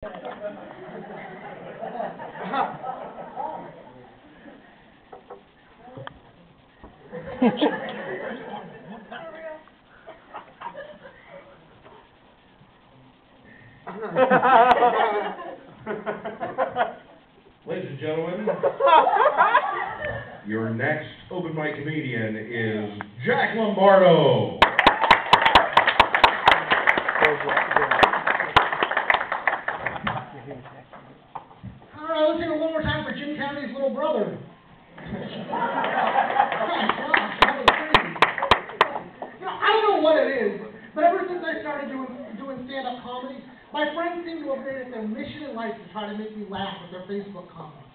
Ladies and gentlemen, your next open mic comedian is Jack Lombardo. All right, let's hear it one more time for Jim County's little brother. I don't know what it is, but ever since I started doing stand-up comedy, my friends seem to have made it their mission in life to try to make me laugh with their Facebook comments.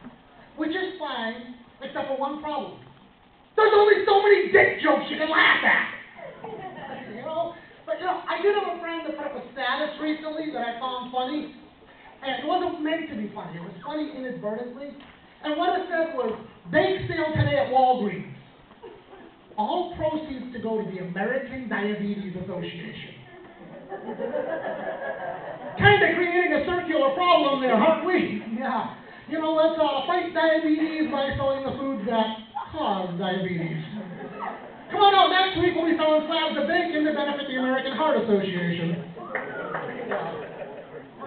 Which is fine, except for one problem. There's only so many dick jokes you can laugh at. But I did have a friend that put up a status recently that I found funny. And it wasn't meant to be funny. It was funny inadvertently. And what it said was, bake sale today at Walgreens. All proceeds to go to the American Diabetes Association. Kind of creating a circular problem there, aren't we? Yeah. Let's fight diabetes by selling the foods that cause diabetes. Come on out next week we'll be selling slabs of bacon to benefit the American Heart Association.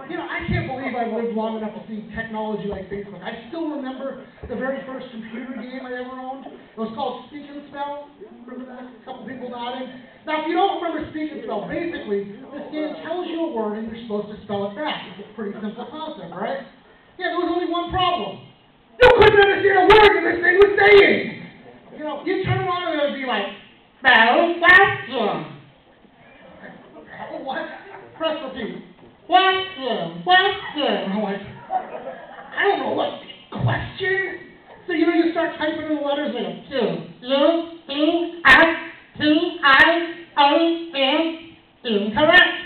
I can't believe I've lived long enough to see technology like Facebook. I still remember the very first computer game I ever owned. It was called Speak and Spell. Remember that? A couple people nodded. Now, if you don't remember Speak and Spell, basically, this game tells you a word and you're supposed to spell it back. It's a pretty simple concept, right? Yeah, there was only one problem. You couldn't understand a word that this thing was saying. You turn it on and it would be like, what? Press repeat. Question. I'm like, I don't know what question. So you start typing in the letters like incorrect.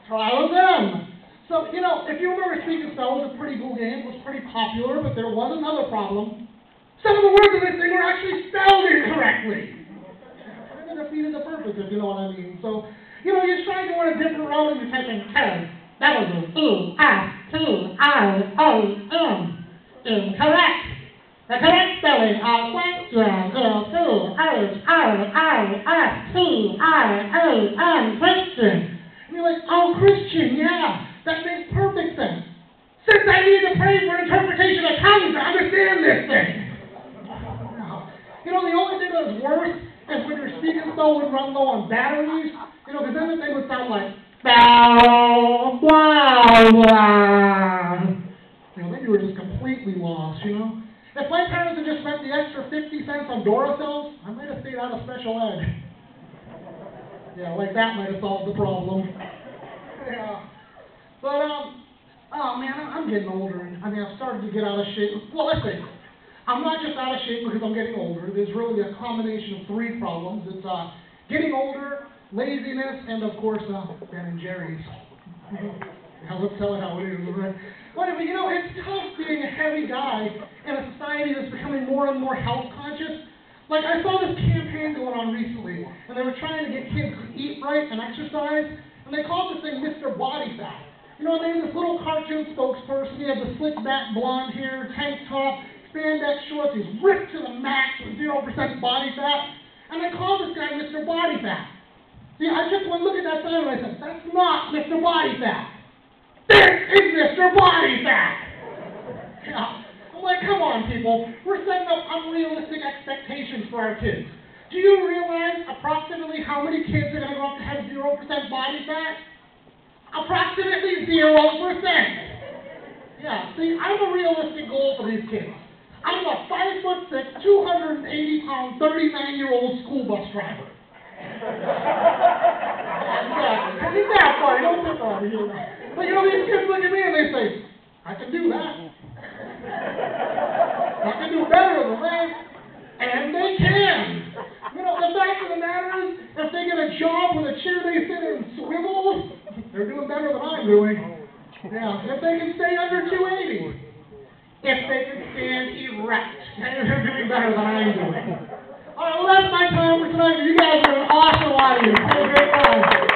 Try again. So if you remember, Speak and Spell was a pretty cool game. It was pretty popular, but there was another problem. Some of the words in this thing were actually spelled incorrectly. Kind of defeated the purpose, if you know what I mean. So. You're trying to go on a different road and you're typing code. That was E-S-T-I-O-N. Incorrect. The correct spelling of question is C-H-R-I-S-T-I-O-N, Christian. And you're like, oh, Christian, yeah, that makes perfect sense. Since I need to pray for interpretation of tongues to understand this thing. The only thing that was worse is when your Speak and Spell would run low on batteries. Because then the thing would sound like, blah, blah, blah. Then you were just completely lost, If my parents had just spent the extra 50 cents on Duracells, I might have stayed out of special ed. Yeah, like that might have solved the problem. Yeah. But, oh man, I'm getting older. I've started to get out of shape. Well, let's say, I'm not just out of shape because I'm getting older. There's really a combination of three problems. It's getting older, laziness, and of course, Ben and Jerry's. Now let's tell it how it is, right? Whatever, it's tough being a heavy guy in a society that's becoming more and more health conscious. Like, I saw this campaign going on recently, and they were trying to get kids to eat right and exercise, and they called this thing Mr. Bodyfat. They had this little cartoon spokesperson. He had the slick back blonde hair, tank top, spandex shorts. He's ripped to the max with 0% body fat, and they called this guy Mr. Bodyfat. See, I took one look at that sign and I said, that's not Mr. Bodyfat. This is Mr. Bodyfat. Yeah. I'm like, come on, people. We're setting up unrealistic expectations for our kids. Do you realize approximately how many kids are going to grow up to have 0% body fat? Approximately 0%. Yeah, see, I have a realistic goal for these kids. I'm a 5'6", 280-pound, 39-year-old school bus driver. Exactly. It's that funny. Don't pick on me. But these kids look at me and they say, I can do that. I can do better than that. And they can. The fact of the matter is, if they get a job with a chair they sit in swivels, they're doing better than I'm doing. Yeah. If they can stay under 280. If they can stand erect, they're doing better than I'm doing. All right, well, that's my time for tonight. You guys are an awesome audience. Have a great time.